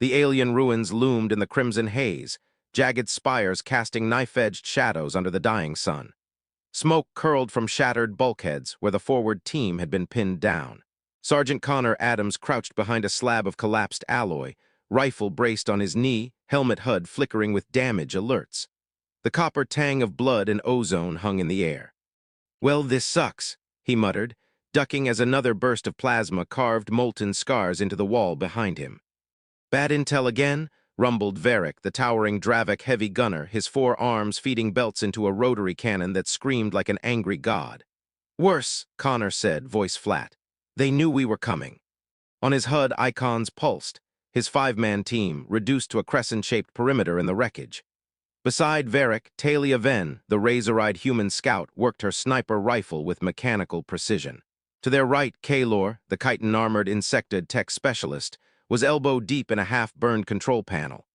The alien ruins loomed in the crimson haze, jagged spires casting knife-edged shadows under the dying sun. Smoke curled from shattered bulkheads where the forward team had been pinned down. Sergeant Connor Adams crouched behind a slab of collapsed alloy, rifle braced on his knee, helmet HUD flickering with damage alerts. The copper tang of blood and ozone hung in the air. "Well, this sucks," he muttered, ducking as another burst of plasma carved molten scars into the wall behind him. "Bad intel again?" rumbled Varric, the towering Dravik heavy gunner, his 4 arms feeding belts into a rotary cannon that screamed like an angry god. "Worse," Connor said, voice flat. "They knew we were coming." On his HUD, icons pulsed, his 5-man team reduced to a crescent-shaped perimeter in the wreckage. Beside Varric, Talia Venn, the razor-eyed human scout, worked her sniper rifle with mechanical precision. To their right, Kaylor, the chitin-armored insectoid tech specialist, was elbow-deep in a half-burned control panel.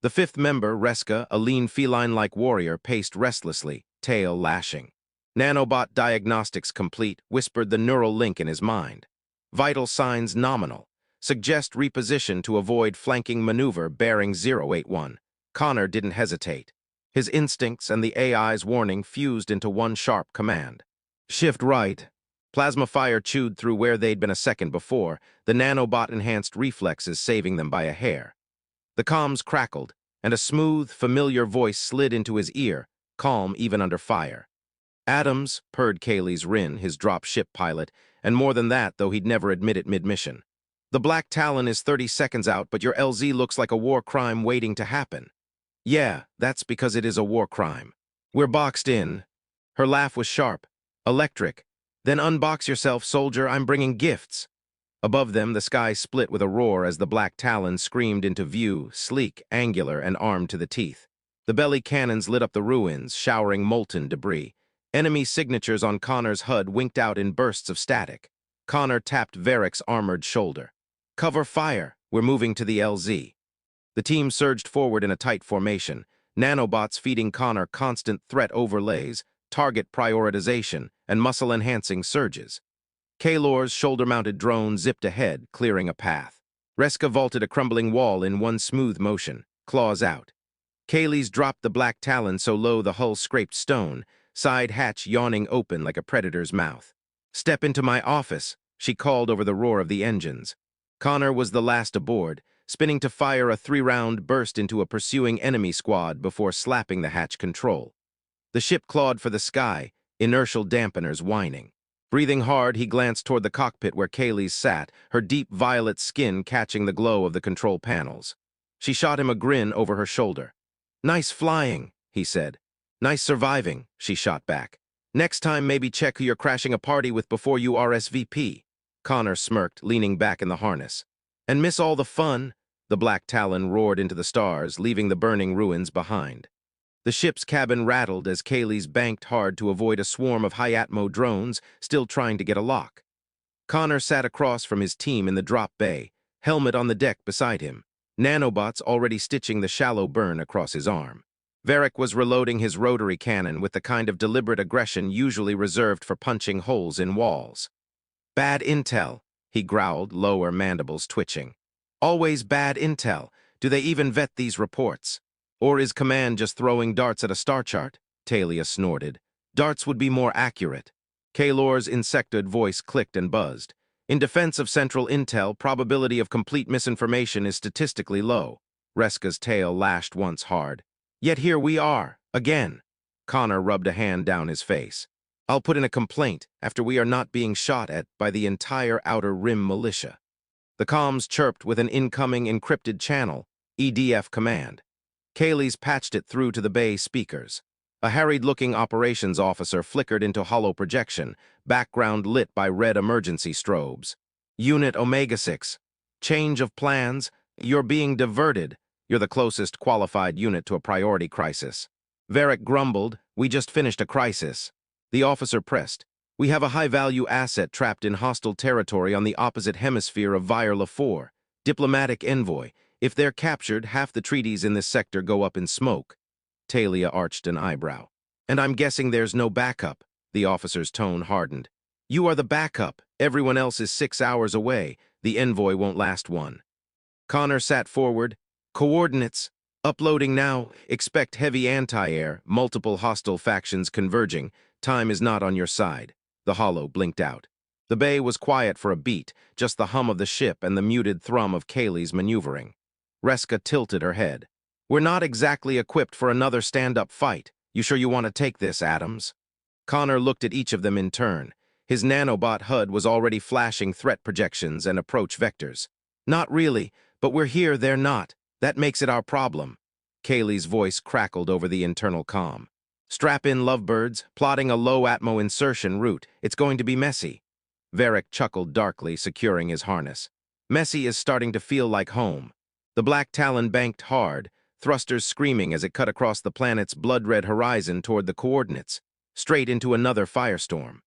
The 5th member, Reska, a lean feline-like warrior, paced restlessly, tail lashing. "Nanobot diagnostics complete," whispered the neural link in his mind. "Vital signs nominal. Suggest reposition to avoid flanking maneuver bearing 081. Connor didn't hesitate. His instincts and the AI's warning fused into one sharp command. "Shift right." Plasma fire chewed through where they'd been a second before, the nanobot-enhanced reflexes saving them by a hair. The comms crackled, and a smooth, familiar voice slid into his ear, calm even under fire. "Adams," purred Cayley's Rin, his drop-ship pilot, and more than that, though he'd never admit it mid-mission. "The Black Talon is 30 seconds out, but your LZ looks like a war crime waiting to happen." "Yeah, that's because it is a war crime. We're boxed in." Her laugh was sharp, electric. "Then unbox yourself, soldier, I'm bringing gifts." Above them, the sky split with a roar as the Black Talon screamed into view, sleek, angular, and armed to the teeth. The belly cannons lit up the ruins, showering molten debris. Enemy signatures on Connor's HUD winked out in bursts of static. Connor tapped Varric's armored shoulder. "Cover fire, we're moving to the LZ." The team surged forward in a tight formation, nanobots feeding Connor constant threat overlays, target prioritization, and muscle-enhancing surges. Kaylor's shoulder-mounted drone zipped ahead, clearing a path. Reska vaulted a crumbling wall in one smooth motion, claws out. Kaylee's dropped the Black Talon so low the hull scraped stone, side hatch yawning open like a predator's mouth. "Step into my office," she called over the roar of the engines. Connor was the last aboard, spinning to fire a 3-round burst into a pursuing enemy squad before slapping the hatch control. The ship clawed for the sky, inertial dampeners whining. Breathing hard, he glanced toward the cockpit where Kaylee sat, her deep violet skin catching the glow of the control panels. She shot him a grin over her shoulder. "Nice flying," he said. "Nice surviving," she shot back. "Next time maybe check who you're crashing a party with before you RSVP. Connor smirked, leaning back in the harness. "And miss all the fun," the Black Talon roared into the stars, leaving the burning ruins behind. The ship's cabin rattled as Kaylee's banked hard to avoid a swarm of high-atmo drones still trying to get a lock. Connor sat across from his team in the drop bay, helmet on the deck beside him, nanobots already stitching the shallow burn across his arm. Varric was reloading his rotary cannon with the kind of deliberate aggression usually reserved for punching holes in walls. "Bad intel," he growled, lower mandibles twitching. "Always bad intel. Do they even vet these reports? Or is command just throwing darts at a star chart?" Talia snorted. "Darts would be more accurate." Kaylor's insectoid voice clicked and buzzed. "In defense of central intel, probability of complete misinformation is statistically low." Reska's tail lashed once hard. "Yet here we are, again." Connor rubbed a hand down his face. "I'll put in a complaint after we are not being shot at by the entire Outer Rim militia." The comms chirped with an incoming encrypted channel, EDF command. Kaylee's patched it through to the bay speakers. A harried-looking operations officer flickered into hollow projection, background lit by red emergency strobes. "Unit Omega-6. Change of plans. You're being diverted. You're the closest qualified unit to a priority crisis." Varric grumbled, "We just finished a crisis." The officer pressed, "We have a high-value asset trapped in hostile territory on the opposite hemisphere of Vierla 4. Diplomatic envoy. If they're captured, half the treaties in this sector go up in smoke." Talia arched an eyebrow. "And I'm guessing there's no backup." The officer's tone hardened. "You are the backup. Everyone else is 6 hours away. The envoy won't last one." Connor sat forward. Coordinates. Uploading now. Expect heavy anti-air, multiple hostile factions converging. Time is not on your side. The holo blinked out. The bay was quiet for a beat, just the hum of the ship and the muted thrum of Kaylee's maneuvering. Reska tilted her head. We're not exactly equipped for another stand-up fight. You sure you want to take this, Adams? Connor looked at each of them in turn. His nanobot HUD was already flashing threat projections and approach vectors. Not really, but we're here, they're not. That makes it our problem. Kaylee's voice crackled over the internal comm. Strap in, lovebirds, plotting a low-atmo insertion route. It's going to be messy. Varric chuckled darkly, securing his harness. Messy is starting to feel like home. The black talon banked hard, thrusters screaming as it cut across the planet's blood-red horizon toward the coordinates, straight into another firestorm.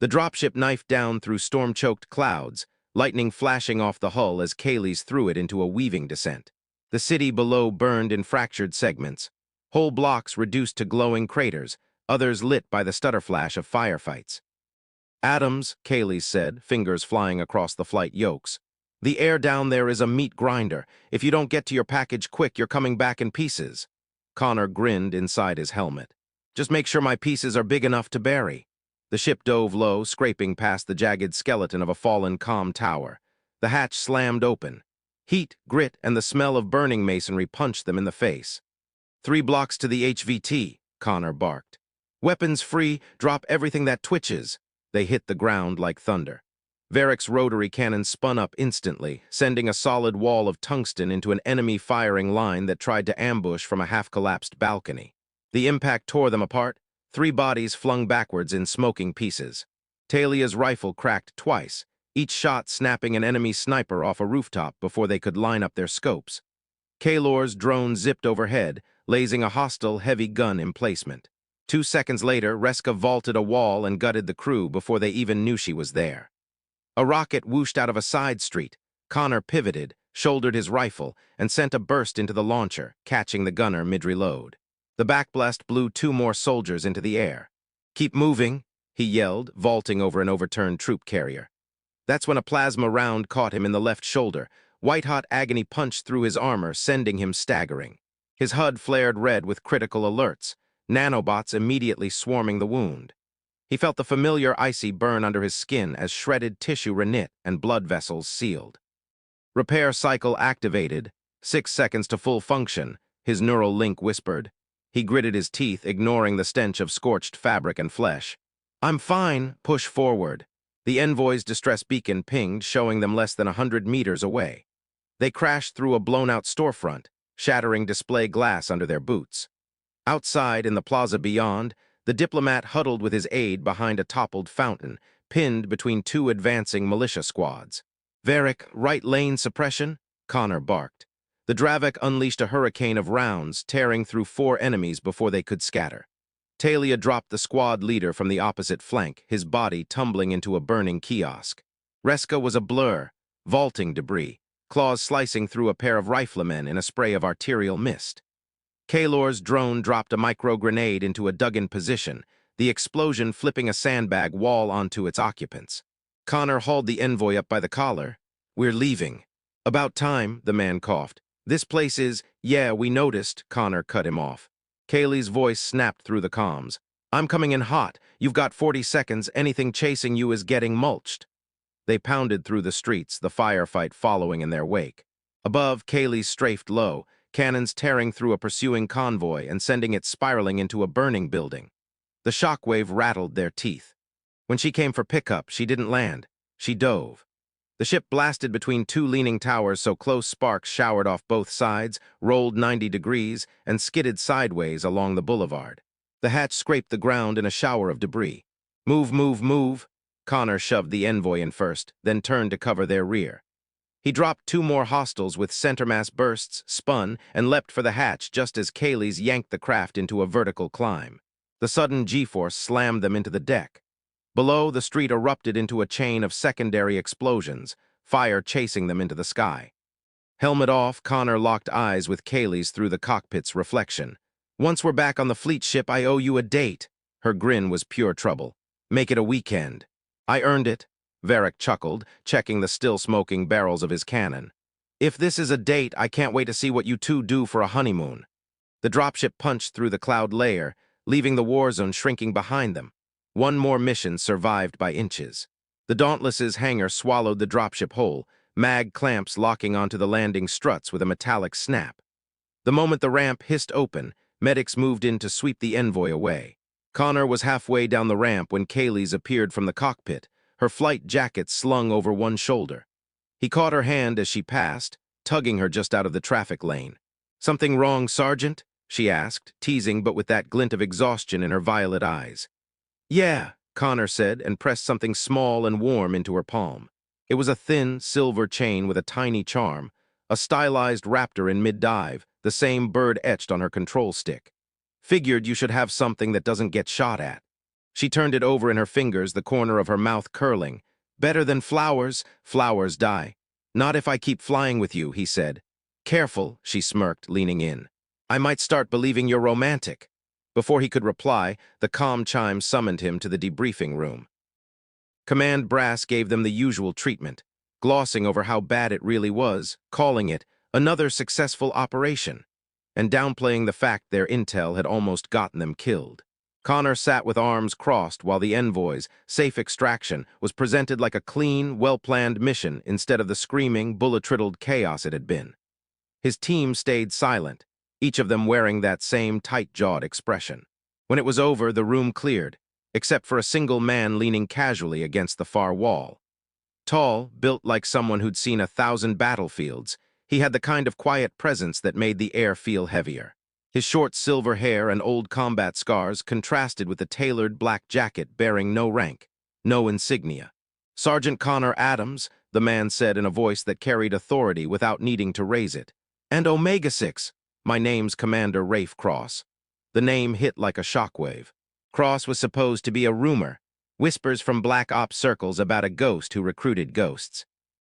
The dropship knifed down through storm-choked clouds, lightning flashing off the hull as Kaylee's threw it into a weaving descent. The city below burned in fractured segments, whole blocks reduced to glowing craters, others lit by the stutterflash of firefights. Adams, Kaylee said, fingers flying across the flight yokes. The air down there is a meat grinder. If you don't get to your package quick, you're coming back in pieces. Connor grinned inside his helmet. Just make sure my pieces are big enough to bury. The ship dove low, scraping past the jagged skeleton of a fallen comm tower. The hatch slammed open. Heat, grit, and the smell of burning masonry punched them in the face. 3 blocks to the HVT, Connor barked. Weapons free, drop everything that twitches. They hit the ground like thunder. Varric's rotary cannon spun up instantly, sending a solid wall of tungsten into an enemy firing line that tried to ambush from a half-collapsed balcony. The impact tore them apart, 3 bodies flung backwards in smoking pieces. Talia's rifle cracked twice, each shot snapping an enemy sniper off a rooftop before they could line up their scopes. Kaylor's drone zipped overhead, lasing a hostile heavy gun emplacement. 2 seconds later, Reska vaulted a wall and gutted the crew before they even knew she was there. A rocket whooshed out of a side street. Connor pivoted, shouldered his rifle, and sent a burst into the launcher, catching the gunner mid-reload. The backblast blew 2 more soldiers into the air. Keep moving, he yelled, vaulting over an overturned troop carrier. That's when a plasma round caught him in the left shoulder. White-hot agony punched through his armor, sending him staggering. His HUD flared red with critical alerts, nanobots immediately swarming the wound. He felt the familiar icy burn under his skin as shredded tissue reknit and blood vessels sealed. Repair cycle activated, 6 seconds to full function, his neural link whispered. He gritted his teeth, ignoring the stench of scorched fabric and flesh. I'm fine, push forward. The envoy's distress beacon pinged, showing them less than 100 meters away. They crashed through a blown-out storefront, shattering display glass under their boots. Outside, in the plaza beyond, the diplomat huddled with his aide behind a toppled fountain, pinned between 2 advancing militia squads. Varric, right lane suppression? Connor barked. The Dravik unleashed a hurricane of rounds, tearing through 4 enemies before they could scatter. Talia dropped the squad leader from the opposite flank, his body tumbling into a burning kiosk. Reska was a blur, vaulting debris, claws slicing through a pair of riflemen in a spray of arterial mist. Kaylor's drone dropped a micro-grenade into a dug-in position, the explosion flipping a sandbag wall onto its occupants. Connor hauled the envoy up by the collar. We're leaving. About time, the man coughed. This place is, yeah, we noticed, Connor cut him off. Kaylee's voice snapped through the comms. I'm coming in hot. You've got 40 seconds. Anything chasing you is getting mulched. They pounded through the streets, the firefight following in their wake. Above, Kaylee strafed low, cannons tearing through a pursuing convoy and sending it spiraling into a burning building. The shockwave rattled their teeth. When she came for pickup, she didn't land. She dove. The ship blasted between 2 leaning towers so close sparks showered off both sides, rolled 90 degrees, and skidded sideways along the boulevard. The hatch scraped the ground in a shower of debris. Move, move, move. Connor shoved the envoy in first, then turned to cover their rear. He dropped 2 more hostiles with centermass bursts, spun, and leapt for the hatch just as Kaylee's yanked the craft into a vertical climb. The sudden G-force slammed them into the deck. Below, the street erupted into a chain of secondary explosions, fire chasing them into the sky. Helmet off, Connor locked eyes with Kaylee's through the cockpit's reflection. Once we're back on the fleet ship, I owe you a date. Her grin was pure trouble. Make it a weekend. I earned it. Varric chuckled, checking the still-smoking barrels of his cannon. If this is a date, I can't wait to see what you two do for a honeymoon. The dropship punched through the cloud layer, leaving the war zone shrinking behind them. One more mission survived by inches. The Dauntless's hangar swallowed the dropship whole, mag clamps locking onto the landing struts with a metallic snap. The moment the ramp hissed open, medics moved in to sweep the envoy away. Connor was halfway down the ramp when Kaylee's appeared from the cockpit, her flight jacket slung over one shoulder. He caught her hand as she passed, tugging her just out of the traffic lane. "Something wrong, Sergeant?" she asked, teasing but with that glint of exhaustion in her violet eyes. "Yeah," Connor said and pressed something small and warm into her palm. It was a thin, silver chain with a tiny charm, a stylized raptor in mid-dive, the same bird etched on her control stick. "Figured you should have something that doesn't get shot at." She turned it over in her fingers, the corner of her mouth curling. "Better than flowers. Flowers die." "Not if I keep flying with you," he said. "Careful," she smirked, leaning in. "I might start believing you're romantic." Before he could reply, the comm chime summoned him to the debriefing room. Command brass gave them the usual treatment, glossing over how bad it really was, calling it another successful operation, and downplaying the fact their intel had almost gotten them killed. Connor sat with arms crossed while the envoy's safe extraction was presented like a clean, well-planned mission instead of the screaming, bullet-riddled chaos it had been. His team stayed silent, each of them wearing that same tight-jawed expression. When it was over, the room cleared, except for a single man leaning casually against the far wall. Tall, built like someone who'd seen 1,000 battlefields, he had the kind of quiet presence that made the air feel heavier. His short silver hair and old combat scars contrasted with the tailored black jacket bearing no rank, no insignia. "Sergeant Connor Adams," the man said in a voice that carried authority without needing to raise it. "And Omega-6, my name's Commander Rafe Cross." The name hit like a shockwave. Cross was supposed to be a rumor, whispers from Black Ops circles about a ghost who recruited ghosts.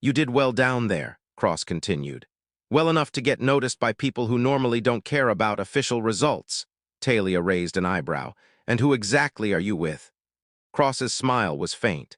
"You did well down there," Cross continued. "Well enough to get noticed by people who normally don't care about official results." Talia raised an eyebrow. "And who exactly are you with?" Cross's smile was faint.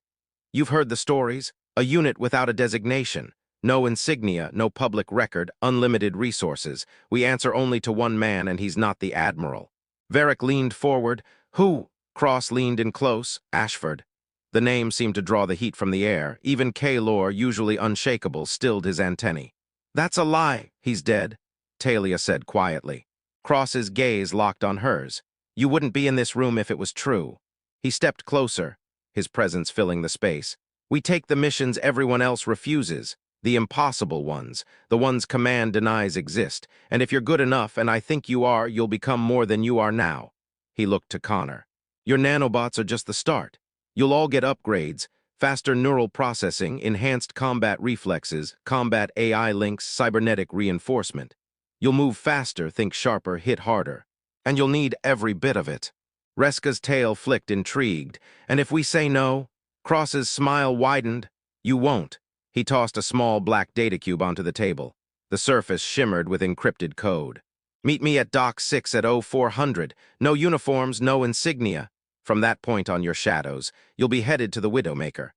"You've heard the stories. A unit without a designation. No insignia, no public record, unlimited resources. We answer only to one man, and he's not the Admiral." Varric leaned forward. "Who?" Cross leaned in close. "Ashford." The name seemed to draw the heat from the air. Even Kaylor, usually unshakable, stilled his antennae. "That's a lie. He's dead," Talia said quietly. Cross's gaze locked on hers. "You wouldn't be in this room if it was true." He stepped closer, his presence filling the space. "We take the missions everyone else refuses. The impossible ones, the ones command denies exist. And if you're good enough, and I think you are, you'll become more than you are now." He looked to Connor. "Your nanobots are just the start. You'll all get upgrades, faster neural processing, enhanced combat reflexes, combat AI links, cybernetic reinforcement. You'll move faster, think sharper, hit harder. And you'll need every bit of it." Reska's tail flicked, intrigued. "And if we say no?" Cross's smile widened. "You won't." He tossed a small black data cube onto the table. The surface shimmered with encrypted code. "Meet me at Dock 6 at 0400. No uniforms, no insignia. From that point on your shadows, you'll be headed to the Widowmaker.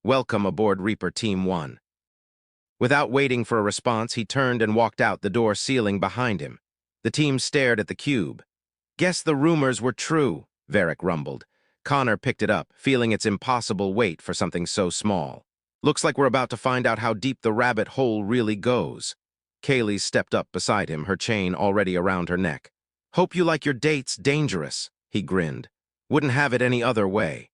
Welcome aboard Reaper Team 1. Without waiting for a response, he turned and walked out, the door sealing behind him. The team stared at the cube. "Guess the rumors were true," Varric rumbled. Connor picked it up, feeling its impossible weight for something so small. "Looks like we're about to find out how deep the rabbit hole really goes." Kaylee stepped up beside him, her chain already around her neck. "Hope you like your dates dangerous," he grinned. "Wouldn't have it any other way."